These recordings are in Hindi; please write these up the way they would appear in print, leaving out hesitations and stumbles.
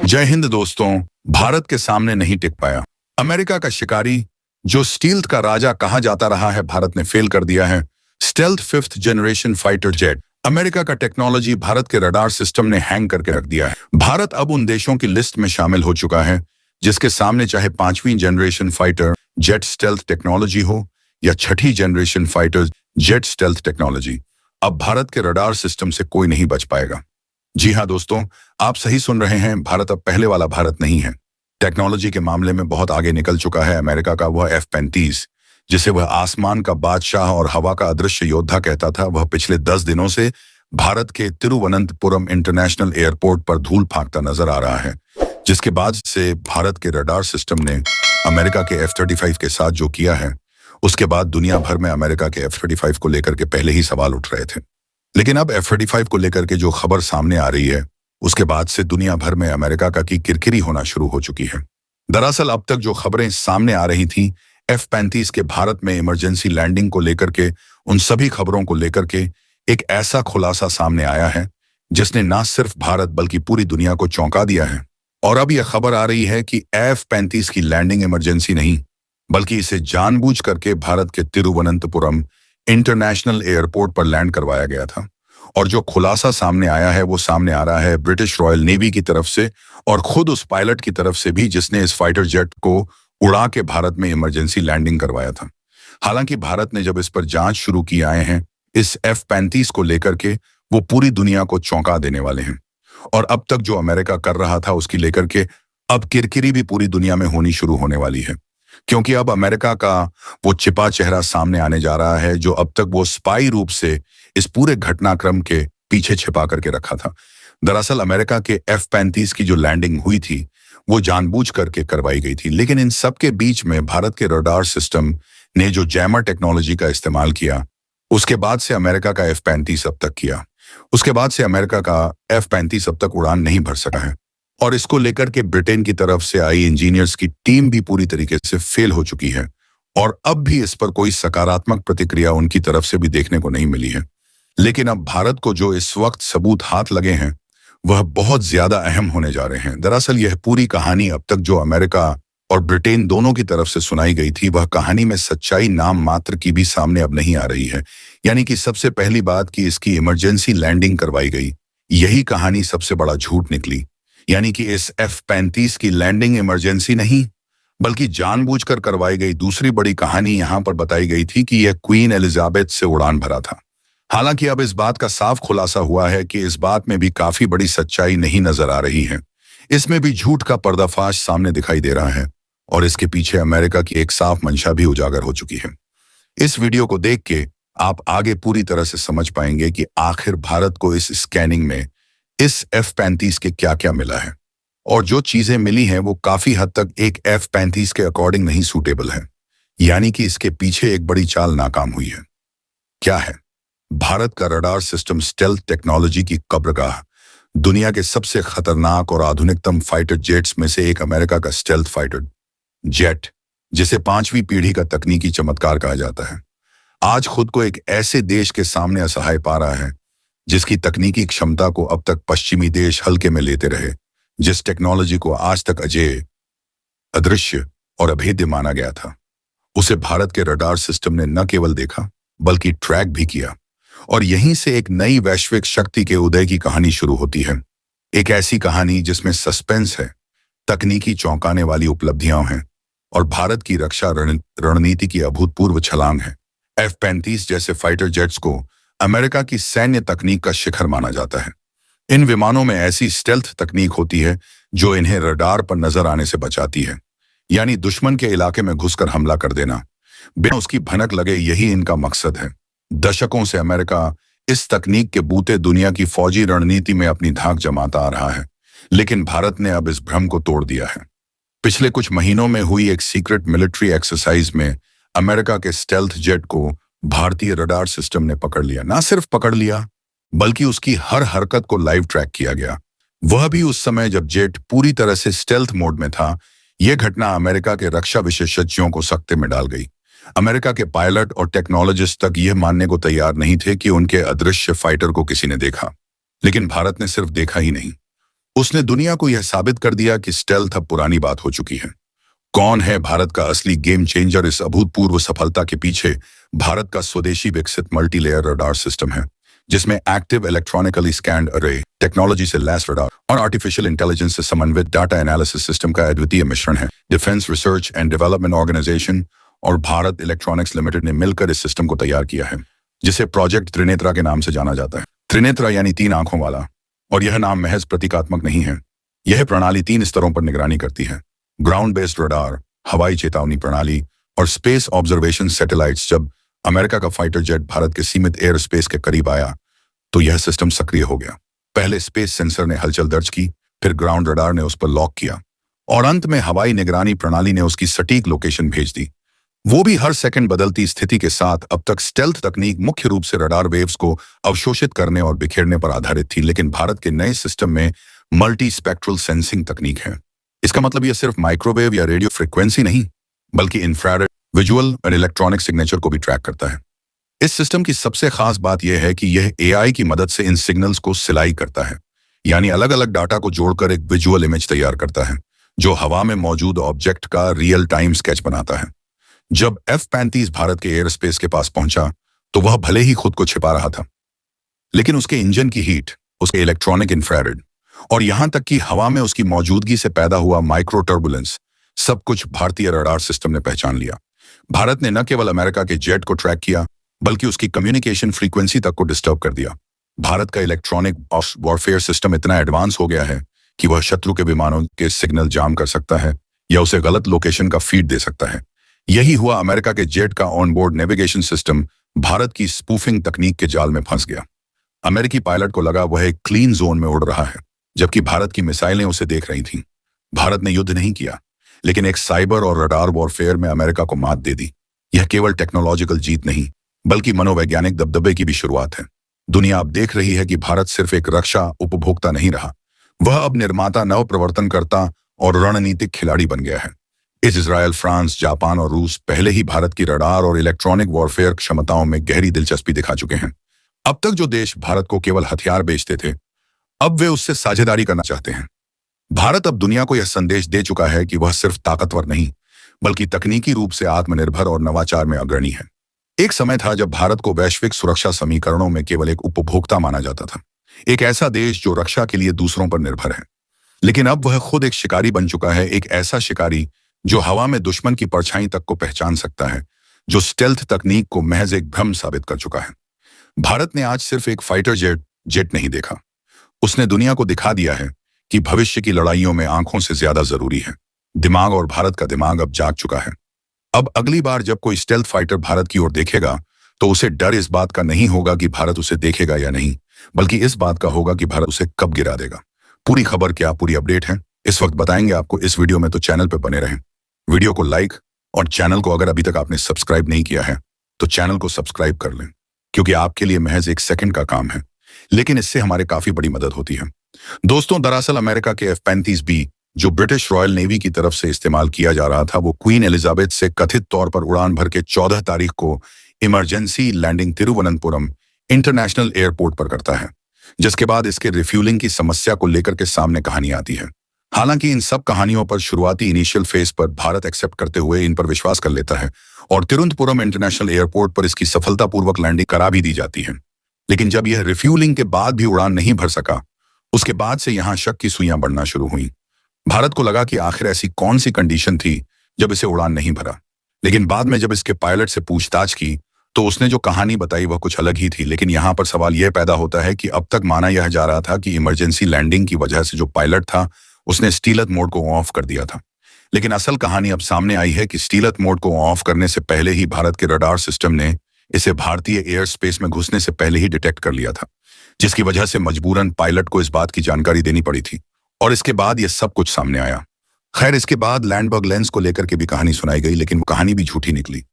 जय हिंद दोस्तों। भारत के सामने नहीं टिक पाया अमेरिका का शिकारी, जो स्टील्थ का राजा कहा जाता रहा है, भारत ने फेल कर दिया है। Stealth 5th generation fighter jet America का टेक्नोलॉजी भारत के रडार सिस्टम ने हैंग करके रख दिया है। भारत अब उन देशों की लिस्ट में शामिल हो चुका है जिसके सामने चाहे 5वीं generation fighter jet stealth technology हो या 6ठी generation fighter jet stealth technology, अब भारत के रडार सिस्टम से कोई नहीं बच पाएगा। जी हाँ दोस्तों, आप सही सुन रहे हैं। भारत अब पहले वाला भारत नहीं है। टेक्नोलॉजी के मामले में बहुत आगे निकल चुका है अमेरिका का वह F-35, जिसे वह आसमान का बादशाह और हवा का अदृश्य योद्धा कहता था। वह पिछले 10 दिनों से भारत के तिरुवनंतपुरम इंटरनेशनल एयरपोर्ट पर धूल फेंकता नजर आ रहा है, जिसके बाद से भारत के रडार सिस्टम ने अमेरिका के F-35 के साथ जो किया है, उसके बाद दुनिया भर में अमेरिका के F-35 को लेकर के पहले ही सवाल उठ रहे थे। लेकिन अब F-35 को लेकर के जो खबर सामने आ रही है, उसके बाद से दुनिया भर में अमेरिका का की किरकिरी होना शुरू हो चुकी है। दरअसल अब तक जो खबरें सामने आ रही थी F-35 के भारत में इमरजेंसी लैंडिंग को लेकर के, उन सभी खबरों को लेकर के एक ऐसा खुलासा सामने आया है जिसने न सिर्फ भारत बल्कि पूरी दुनिया को चौंका दिया है। और अब यह खबर आ रही है कि F-35 की लैंडिंग इमरजेंसी नहीं, बल्कि इसे जानबूझ करके भारत के तिरुवनंतपुरम इंटरनेशनल एयरपोर्ट पर लैंड करवाया गया था। और जो खुलासा सामने आया है वो सामने आ रहा है ब्रिटिश रॉयल नेवी की तरफ से और खुद उस पायलट की तरफ से भी जिसने इस फाइटर जेट को उड़ा के भारत में इमरजेंसी लैंडिंग करवाया था। हालांकि भारत ने जब इस पर जांच शुरू की आए हैं इस F-35 को लेकर के, वो पूरी दुनिया को चौंका देने वाले हैं। और अब तक जो अमेरिका कर रहा था उसकी लेकर के अब किरकिरी भी पूरी दुनिया में होनी शुरू होने वाली है, क्योंकि अब अमेरिका का वो छिपा चेहरा सामने आने जा रहा है जो अब तक वो स्पाई रूप से इस पूरे घटनाक्रम के पीछे छिपा करके रखा था। दरअसल अमेरिका के F-35 की जो लैंडिंग हुई थी वो जानबूझ करके करवाई गई थी, लेकिन इन सब के बीच में भारत के रडार सिस्टम ने जो जैमर टेक्नोलॉजी का इस्तेमाल किया, उसके बाद से अमेरिका का F-35 अब तक किया, उसके बाद से अमेरिका का F-35 अब तक उड़ान नहीं भर सका है। और इसको लेकर के ब्रिटेन की तरफ से आई इंजीनियर्स की टीम भी पूरी तरीके से फेल हो चुकी है और अब भी इस पर कोई सकारात्मक प्रतिक्रिया उनकी तरफ से भी देखने को नहीं मिली है। लेकिन अब भारत को जो इस वक्त सबूत हाथ लगे हैं वह बहुत ज्यादा अहम होने जा रहे हैं। दरअसल यह पूरी कहानी अब तक जो अमेरिका और ब्रिटेन दोनों की तरफ से सुनाई गई थी, वह कहानी में सच्चाई नाम मात्र की भी सामने अब नहीं आ रही है। यानी कि सबसे पहली बात कि इसकी इमरजेंसी लैंडिंग करवाई गई, यही कहानी सबसे बड़ा झूठ निकली। यानी कि इस F-35 की लैंडिंग इमरजेंसी नहीं बल्कि जानबूझकर करवाई गई। दूसरी बड़ी कहानी यहां पर बताई गई थी कि यह क्वीन एलिजाबेथ से उड़ान भरा था। हालांकि अब इस बात का साफ खुलासा हुआ है कि इस बात में भी काफी बड़ी सच्चाई नहीं नजर आ रही है। इसमें भी झूठ का पर्दाफाश सामने दिखाई दे रहा है और इसके पीछे अमेरिका की एक साफ मंशा भी उजागर हो चुकी है। इस वीडियो को देख के आप आगे पूरी तरह से समझ पाएंगे कि आखिर भारत को इस स्कैनिंग में इस F-35 के क्या क्या मिला है, और जो चीजें मिली हैं वो काफी हद तक एक F-35 के अकॉर्डिंग नहीं सूटेबल है। यानी कि इसके पीछे एक बड़ी चाल नाकाम हुई है। क्या है? भारत का रडार सिस्टम स्टेल्थ टेक्नोलॉजी की कब्रगाह, दुनिया के सबसे खतरनाक और आधुनिकतम फाइटर जेट्स में से एक अमेरिका का स्टेल्थ फाइटर जेट, जिसे 5वीं पीढ़ी का तकनीकी चमत्कार कहा जाता है, आज खुद को एक ऐसे देश के सामने असहाय पा रहा है जिसकी तकनीकी क्षमता को अब तक पश्चिमी देश हल्के में लेते रहे। जिस टेक्नोलॉजी को आज तक अजेय, अदृश्य और अभेद्य माना गया था, उसे भारत के रडार सिस्टम ने न केवल देखा बल्कि ट्रैक भी किया। और यहीं से एक नई वैश्विक शक्ति के उदय की कहानी शुरू होती है। एक ऐसी कहानी जिसमें सस्पेंस है, तकनीकी चौंकाने वाली उपलब्धियां हैं और भारत की रक्षा रणनीति की अभूतपूर्व छलांग है। F-35 जैसे फाइटर जेट्स को अमेरिका की सैन्य तकनीक का शिखर माना जाता है। इन विमानों में ऐसी स्टेल्थ तकनीक होती है जो इन्हें रडार पर नजर आने से बचाती है, यानी दुश्मन के इलाके में घुसकर हमला कर देना बिना उसकी भनक लगे, यही इनका मकसद है। दशकों से अमेरिका इस तकनीक के बूते दुनिया की फौजी रणनीति में अपनी धाक जमाता आ रहा है, लेकिन भारत ने अब इस भ्रम को तोड़ दिया है। पिछले कुछ महीनों में हुई एक सीक्रेट मिलिट्री एक्सरसाइज में अमेरिका के स्टेल्थ जेट को भारतीय रडार सिस्टम ने पकड़ लिया। ना सिर्फ पकड़ लिया बल्कि उसकी हर हरकत को लाइव ट्रैक किया गया, वह भी उस समय जब जेट पूरी तरह से स्टेल्थ मोड में था। यह घटना अमेरिका के रक्षा विशेषज्ञों को सकते में डाल गई। अमेरिका के पायलट और टेक्नोलॉजिस्ट तक यह मानने को तैयार नहीं थे कि उनके अदृश्य फाइटर को किसी ने देखा। लेकिन भारत ने सिर्फ देखा ही नहीं, उसने दुनिया को यह साबित कर दिया कि स्टेल्थ अब पुरानी बात हो चुकी है। कौन है भारत का असली गेम चेंजर? इस अभूतपूर्व सफलता के पीछे भारत का स्वदेशी विकसित मल्टीलेयर रडार सिस्टम है, जिसमें active electronically scanned array technology से लैस रडार और आर्टिफिशियल इंटेलिजेंस से समन्वित डाटा एनालिसिस सिस्टम का अद्वितीय मिश्रण है। Defence research and development organisation और भारत इलेक्ट्रॉनिक्स लिमिटेड ने मिलकर इस सिस्टम को तैयार किया है, जिसे प्रोजेक्ट त्रिनेत्रा के नाम से जाना जाता है। त्रिनेत्रा यानी 3 आंखों वाला, और यह नाम महज प्रतीकात्मक नहीं है। यह प्रणाली 3 स्तरों पर निगरानी करती है: ग्राउंड बेस्ड रडार, हवाई चेतावनी प्रणाली और स्पेस ऑब्जर्वेशन सैटेलाइट्स। जब अमेरिका का फाइटर जेट भारत के सीमित एयर स्पेस के करीब आया तो यह सिस्टम सक्रिय हो गया। पहले स्पेस सेंसर ने हलचल दर्ज की, फिर ग्राउंड रडार ने उस पर लॉक किया, और अंत में हवाई निगरानी प्रणाली ने उसकी सटीक लोकेशन भेज दी, वो भी हर सेकंड बदलती स्थिति के साथ। अब तक स्टेल्थ तकनीक मुख्य रूप से रडार वेव्स को अवशोषित करने और बिखेरने पर आधारित थी, लेकिन भारत के नए सिस्टम में मल्टी स्पेक्ट्रल सेंसिंग तकनीक है। इसका मतलब यह सिर्फ माइक्रोवेव या रेडियो फ्रिक्वेंसी नहीं, बल्कि इंफ्रारेड, विजुअल और इलेक्ट्रॉनिक सिग्नेचर को भी ट्रैक करता है। इस सिस्टम की सबसे खास बात यह है कि यह एआई की मदद से इन सिग्नल्स को सिलाई करता है, यानी अलग अलग डाटा को जोड़कर एक विजुअल इमेज तैयार करता है, जो हवा में मौजूद ऑब्जेक्ट का रियल टाइम स्केच बनाता है। जब F-35 भारत के एयर स्पेस के पास पहुंचा तो वह भले ही खुद को छिपा रहा था, लेकिन उसके इंजन की हीट, उसके इलेक्ट्रॉनिक इंफ्रारेड और यहां तक कि हवा में उसकी मौजूदगी से पैदा हुआ माइक्रो टर्बुलेंस, सब कुछ भारतीय रडार सिस्टम ने पहचान लिया। भारत ने न केवल अमेरिका के जेट को ट्रैक किया, बल्कि उसकी कम्युनिकेशन फ्रीक्वेंसी तक को डिस्टर्ब कर दिया। भारत का इलेक्ट्रॉनिक वॉरफेयर सिस्टम इतना एडवांस हो गया है कि वह शत्रु के विमानों के सिग्नल जाम कर सकता है या उसे गलत लोकेशन का फीड दे सकता है। यही हुआ अमेरिका के जेट का ऑनबोर्ड नेविगेशन सिस्टम भारत की स्पूफिंग तकनीक के जाल में फंस गया। अमेरिकी पायलट को लगा वह एक क्लीन जोन में उड़ रहा है, जबकि भारत की मिसाइलें उसे देख रही थीं। भारत ने युद्ध नहीं किया, लेकिन एक साइबर और रडार वॉरफेयर में अमेरिका को मात दे दी। यह केवल टेक्नोलॉजिकल जीत नहीं, बल्कि मनोवैज्ञानिक दबदबे की भी शुरुआत है। दुनिया अब देख रही है कि भारत सिर्फ एक रक्षा उपभोक्ता नहीं रहा, वह अब निर्माता, नव प्रवर्तनकर्ता और रणनीतिक खिलाड़ी बन गया है। इजरायल, फ्रांस, जापान और रूस पहले ही भारत की रडार और इलेक्ट्रॉनिक वॉरफेयर क्षमताओं में गहरी दिलचस्पी दिखा चुके हैं। अब तक जो देश भारत को केवल हथियार बेचते थे, अब वे उससे साझेदारी करना चाहते हैं। भारत अब दुनिया को यह संदेश दे चुका है कि वह सिर्फ ताकतवर नहीं, बल्कि तकनीकी रूप से आत्मनिर्भर और नवाचार में अग्रणी है। एक समय था जब भारत को वैश्विक सुरक्षा समीकरणों में केवल एक उपभोक्ता माना जाता था, एक ऐसा देश जो रक्षा के लिए दूसरों पर निर्भर है। लेकिन अब वह खुद एक शिकारी बन चुका है, एक ऐसा शिकारी जो हवा में दुश्मन की परछाई तक को पहचान सकता है, जो स्टेल्थ तकनीक को महज एक भ्रम साबित कर चुका है। भारत ने आज सिर्फ एक फाइटर जेट नहीं देखा, उसने दुनिया को दिखा दिया है कि भविष्य की लड़ाइयों में आंखों से ज्यादा जरूरी है दिमाग, और भारत का दिमाग अब जाग चुका है। अब अगली बार जब कोई स्टेल्थ फाइटर भारत की ओर देखेगा तो उसे डर इस बात का नहीं होगा कि भारत उसे देखेगा या नहीं, बल्कि इस बात का होगा कि भारत उसे कब गिरा देगा। पूरी खबर क्या, पूरी अपडेट है, इस वक्त बताएंगे आपको इस वीडियो में, तो चैनल पर बने रहें। वीडियो को लाइक और चैनल को अगर अभी तक आपने सब्सक्राइब नहीं किया है तो चैनल को सब्सक्राइब कर लें, क्योंकि आपके लिए महज 1 सेकंड का काम है, लेकिन इससे हमारे काफी बड़ी मदद होती है। दोस्तों, दरअसल अमेरिका के F-35B जो ब्रिटिश रॉयल नेवी की तरफ से इस्तेमाल किया जा रहा था, वो क्वीन एलिजाबेथ से कथित तौर पर उड़ान भर के 14 तारीख को emergency landing Thiruvananthapuram international airport पर करता है, जिसके बाद इसके रिफ्यूलिंग की समस्या को लेकर के सामने कहानी आती है। हालांकि इन सब कहानियों पर शुरुआती इनिशियल फेज पर भारत एक्सेप्ट करते हुए इन पर विश्वास कर लेता है और तिरुवनंतपुरम इंटरनेशनल एयरपोर्ट पर इसकी सफलतापूर्वक लैंडिंग करा भी दी जाती है। लेकिन जब यह रिफ्यूलिंग के बाद भी उड़ान नहीं भर सका, उसके बाद से यहां शक की सुइयां बढ़ना शुरू हुई। भारत को लगा कि आखिर ऐसी कौन सी कंडीशन थी जब इसे उड़ान नहीं भरा, लेकिन बाद में जब इसके पायलट से पूछताछ की तो उसने जो कहानी बताई वह कुछ अलग ही थी। लेकिन यहाँ पर सवाल यह पैदा होता है कि अब तक माना यह जा रहा था कि इमरजेंसी लैंडिंग की वजह से जो पायलट था उसने स्टीलथ मोड को ऑफ कर दिया था, लेकिन असल कहानी अब सामने आई है कि स्टीलथ मोड को ऑफ करने से पहले ही भारत के रडार सिस्टम ने इसे भारतीय एयर स्पेस में घुसने से पहले ही डिटेक्ट कर लिया था, जिसकी वजह से मजबूरन पायलट को इस बात की जानकारी देनी पड़ी थी, और इसके बाद यह सब कुछ सामने आया। खैर, इसके बाद लैंडबर्ग लेंस को लेकर के भी कहानी सुनाई गई, लेकिन वो कहानी भी झूठी निकली।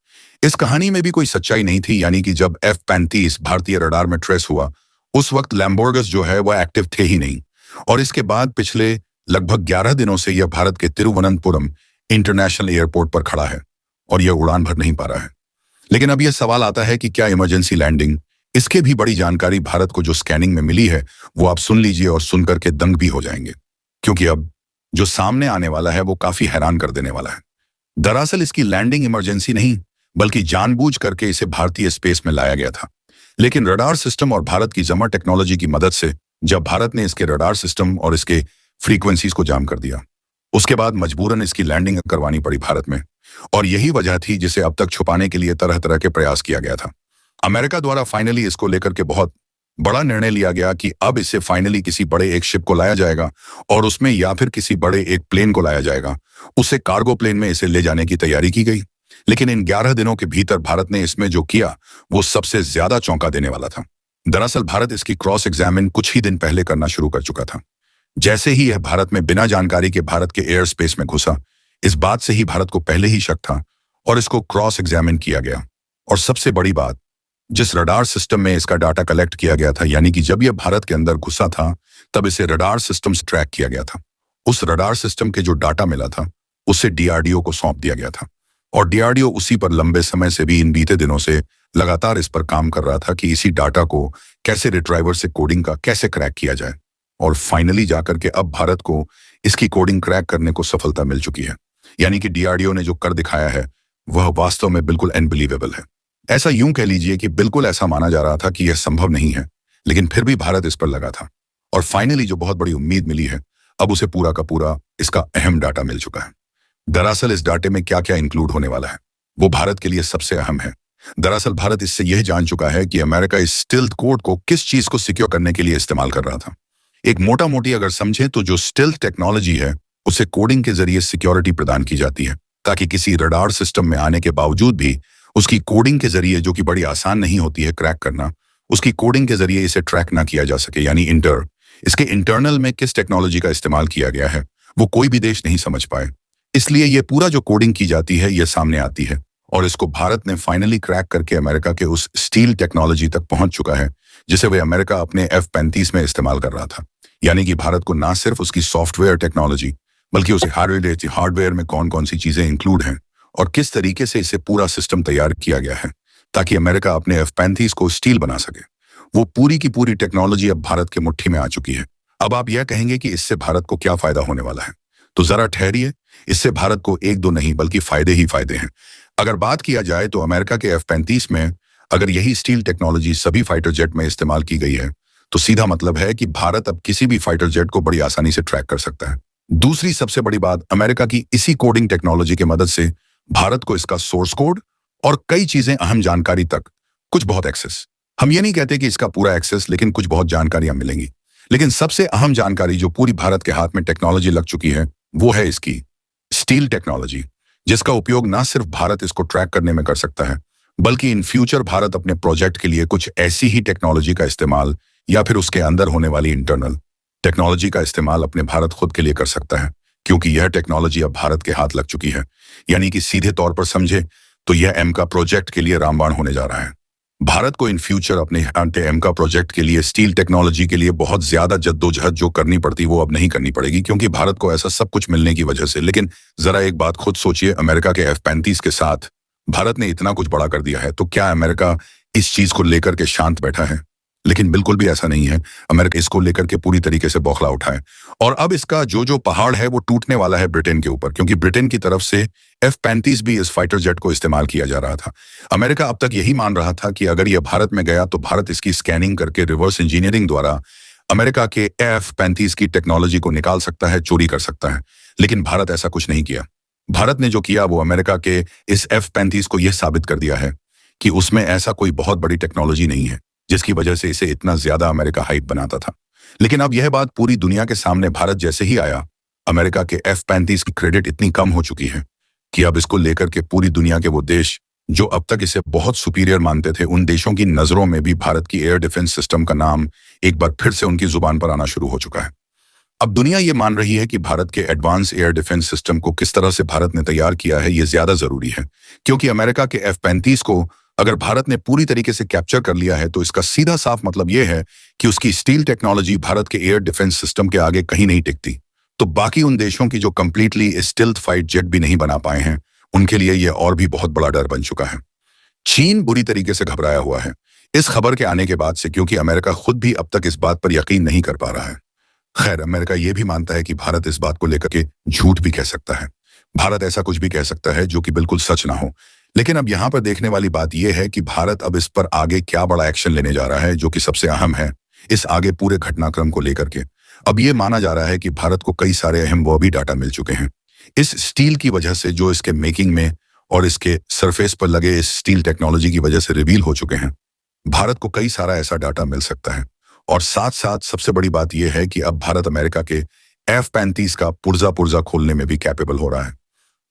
इस कहानी में भी कोई सच्चाई नहीं थी, यानी कि जब F-35 भारतीय रडार में ट्रेस हुआ उस वक्त लैम्बोर्गस जो है वह एक्टिव थे ही नहीं, और इसके बाद पिछले लगभग 11 दिनों से यह भारत के तिरुवनंतपुरम इंटरनेशनल एयरपोर्ट पर खड़ा है और यह उड़ान भर नहीं पा रहा है। लेकिन अब यह सवाल आता है कि क्या इमरजेंसी लैंडिंग, इसके भी बड़ी जानकारी भारत को जो स्कैनिंग में मिली है वो आप सुन लीजिए और सुनकर के दंग भी हो जाएंगे। क्योंकि अब जो सामने आने वाला है वो काफी हैरान कर देने वाला है। दरअसल इसकी लैंडिंग इमरजेंसी नहीं, बल्कि जानबूझ करके इसे भारतीय स्पेस में लाया गया था। लेकिन रडार सिस्टम और भारत की जमर टेक्नोलॉजी की मदद से जब भारत ने इसके रडार सिस्टम और इसके फ्रीक्वेंसीज को जाम कर दिया, उसके बाद मजबूरन इसकी लैंडिंग करवानी पड़ी भारत में। और यही वजह थी जिसे अब तक छुपाने के लिए तरह तरह के प्रयास किया गया था। अमेरिका द्वारा फाइनली इसको लेकर के बहुत बड़ा निर्णय लिया गया कि अब इसे फाइनली किसी बड़े एक शिप को लाया जाएगा और उसमें या फिर किसी बड़े एक प्लेन को लाया जाएगा। उससे कार्गो प्लेन में इसे ले जाने की तैयारी की गई। लेकिन इन 11 दिनों के भीतर भारत ने इसमें जो किया वो सबसे ज्यादा चौंका देने वाला था। दरअसल भारत इसकी क्रॉस एग्जामिन कुछ ही दिन पहले करना शुरू कर चुका था। जैसे ही यह भारत में बिना जानकारी के भारत के एयर स्पेस में घुसा, इस बात से ही भारत को पहले ही शक था और इसको क्रॉस एग्जामिन किया गया। और सबसे बड़ी बात, जिस रडार सिस्टम में इसका डाटा कलेक्ट किया गया था, यानी कि जब यह भारत के अंदर घुसा था तब इसे रडार सिस्टम से ट्रैक किया गया था। उस रडार सिस्टम के जो डाटा मिला था उसे डीआरडीओ को सौंप दिया गया था और डीआरडीओ उसी पर लंबे समय से भी इन बीते दिनों से लगातार इस पर काम कर रहा था कि इसी डाटा को कैसे रिट्राइवर से कोडिंग का कैसे क्रैक किया जाए। और फाइनली जाकर के अब भारत को इसकी कोडिंग क्रैक करने को सफलता मिल चुकी है। यानी कि डीआरडीओ ने जो कर दिखाया है वह वास्तव में बिल्कुल अनबिलीवेबल है। ऐसा यूं कह लीजिए कि बिल्कुल ऐसा माना जा रहा था कि यह संभव नहीं है, लेकिन फिर भी भारत इस पर लगा था। और फाइनली जो बहुत बड़ी उम्मीद मिली है, अब उसे पूरा का पूरा इसका अहम डाटा मिल चुका है। दरअसल इस डाटे में क्या क्या इंक्लूड होने वाला है वो भारत के लिए सबसे अहम है। दरअसल भारत इससे यह जान चुका है कि अमेरिका इस स्टेल्थ कोड को किस चीज को सिक्योर करने के लिए इस्तेमाल कर रहा था। एक मोटा मोटी अगर समझें तो जो स्टेल्थ टेक्नोलॉजी है उसे कोडिंग के जरिए सिक्योरिटी प्रदान की जाती है, ताकि किसी रडार सिस्टम में आने के बावजूद भी उसकी कोडिंग के जरिए, जो कि बड़ी आसान नहीं होती है क्रैक करना, उसकी कोडिंग के जरिए इसे ट्रैक ना किया जा सके। यानी इसके इंटरनल में किस टेक्नोलॉजी का इस्तेमाल किया गया है वो कोई भी देश नहीं समझ पाए। इसलिए ये पूरा जो कोडिंग की जाती है ये सामने आती है और इसको भारत ने फाइनली क्रैक करके अमेरिका के उस स्टील टेक्नोलॉजी तक पहुंच चुका है जिसे वह अमेरिका अपने F-35 में इस्तेमाल कर रहा था। यानी कि भारत को ना सिर्फ उसकी सॉफ्टवेयर टेक्नोलॉजी बल्कि उसे हार्डवेयर में कौन कौन सी चीजें इंक्लूड हैं और किस तरीके से इसे पूरा सिस्टम तैयार किया गया है ताकि अमेरिका अपने F-35 को स्टील बना सके, वो पूरी की पूरी टेक्नोलॉजी अब भारत के मुट्ठी में आ चुकी है। अब आप यह कहेंगे कि इससे भारत को क्या फायदा होने वाला है, तो जरा ठहरिए, इससे भारत को एक दो नहीं बल्कि फायदे ही फायदे हैं। अगर बात किया जाए तो अमेरिका के F-35 में अगर यही स्टील टेक्नोलॉजी सभी फाइटर जेट में इस्तेमाल की गई है तो सीधा मतलब है कि भारत अब किसी भी फाइटर जेट को बड़ी आसानी से ट्रैक कर सकता है। दूसरी सबसे बड़ी बात, अमेरिका की इसी कोडिंग टेक्नोलॉजी की मदद से भारत को इसका सोर्स कोड और कई चीजें, अहम जानकारी तक कुछ बहुत एक्सेस, हम ये नहीं कहते कि इसका पूरा एक्सेस, लेकिन कुछ बहुत जानकारियां मिलेंगी। लेकिन सबसे अहम जानकारी जो पूरी भारत के हाथ में टेक्नोलॉजी लग चुकी है वो है इसकी स्टील टेक्नोलॉजी, जिसका उपयोग ना सिर्फ भारत इसको ट्रैक करने में कर सकता है बल्कि इन फ्यूचर भारत अपने प्रोजेक्ट के लिए कुछ ऐसी ही टेक्नोलॉजी का इस्तेमाल या फिर उसके अंदर होने वाली इंटरनल टेक्नोलॉजी का इस्तेमाल अपने भारत खुद के लिए कर सकता है, क्योंकि यह टेक्नोलॉजी अब भारत के हाथ लग चुकी है। यानी कि सीधे तौर पर समझे तो यह एमका प्रोजेक्ट के लिए रामबाण होने जा रहा है। भारत को इन फ्यूचर अपने एमका प्रोजेक्ट के लिए स्टील टेक्नोलॉजी के लिए बहुत ज्यादा जद्दोजहद जो करनी पड़ती वो अब नहीं करनी पड़ेगी, क्योंकि भारत को ऐसा सब कुछ मिलने की वजह से। लेकिन जरा एक बात खुद सोचिए, अमेरिका के F-35 के साथ भारत ने इतना कुछ बड़ा कर दिया है, तो क्या अमेरिका इस चीज को लेकर के शांत बैठा है? लेकिन बिल्कुल भी ऐसा नहीं है। अमेरिका इसको लेकर के पूरी तरीके से बौखला उठा है और अब इसका जो पहाड़ है वो टूटने वाला है ब्रिटेन के ऊपर, क्योंकि ब्रिटेन की तरफ से F-35 भी इस फाइटर जेट को इस्तेमाल किया जा रहा था। अमेरिका अब तक यही मान रहा था कि अगर यह भारत में गया तो भारत इसकी स्कैनिंग करके रिवर्स इंजीनियरिंग द्वारा अमेरिका के F-35 की टेक्नोलॉजी को निकाल सकता है, चोरी कर सकता है। लेकिन भारत ऐसा कुछ नहीं किया। भारत ने जो किया वो अमेरिका के इस F-35 को यह साबित कर दिया है कि उसमें ऐसा कोई बहुत बड़ी टेक्नोलॉजी नहीं है जिसकी वजह से इसे इतना ज्यादा अमेरिका हाइप बनाता था। लेकिन अब यह बात पूरी दुनिया के सामने भारत जैसे ही आया, अमेरिका के F-35 की क्रेडिट इतनी कम हो चुकी है कि अब इसको लेकर के पूरी दुनिया के वो देश जो अब तक इसे बहुत सुपीरियर मानते थे, उन देशों की नजरों में भी भारत की एयर डिफेंस सिस्टम का नाम एक बार फिर से उनकी जुबान पर आना शुरू हो चुका है। अब दुनिया ये मान रही है कि भारत के एडवांस एयर डिफेंस सिस्टम को किस तरह से भारत ने तैयार किया है ये ज्यादा जरूरी है, क्योंकि अमेरिका के F-35 को अगर भारत ने पूरी तरीके से कैप्चर कर लिया है तो इसका सीधा साफ मतलब यह है कि उसकी स्टील टेक्नोलॉजी भारत के एयर डिफेंस सिस्टम के आगे कहीं नहीं टिकती। तो बाकी उन देशों की जो कंप्लीटली स्टील्थ फाइट जेट भी नहीं बना पाए हैं, उनके लिए यह और भी बहुत बड़ा डर बन चुका है। चीन बुरी तरीके से घबराया हुआ है इस खबर के आने के बाद से, क्योंकि अमेरिका खुद भी अब तक इस बात पर यकीन नहीं कर पा रहा है। खैर, अमेरिका ये भी मानता है कि भारत इस बात को लेकर के झूठ भी कह सकता है। भारत ऐसा कुछ भी कह सकता है जो कि बिल्कुल सच ना हो। लेकिन अब यहाँ पर देखने वाली बात यह है कि भारत अब इस पर आगे क्या बड़ा एक्शन लेने जा रहा है, जो कि सबसे अहम है इस आगे पूरे घटनाक्रम को लेकर के। अब ये माना जा रहा है कि भारत को कई सारे अहम वो भी डाटा मिल चुके हैं इस स्टील की वजह से, जो इसके मेकिंग में और इसके सरफेस पर लगे इस स्टील टेक्नोलॉजी की वजह से रिवील हो चुके हैं। भारत को कई सारा ऐसा डाटा मिल सकता है। और साथ साथ सबसे बड़ी बात यह है कि अब भारत अमेरिका के F-35 का पुर्जा पुर्जा खोलने में भी कैपेबल हो रहा है।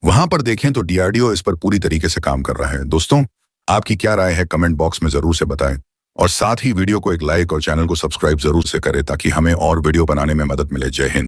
वहां पर देखें तो DRDO इस पर पूरी तरीके से काम कर रहा है। दोस्तों, आपकी क्या राय है कमेंट बॉक्स में जरूर से बताएं। और साथ ही वीडियो को एक लाइक और चैनल को सब्सक्राइब जरूर से करें ताकि हमें और वीडियो बनाने में मदद मिले। जय हिंद।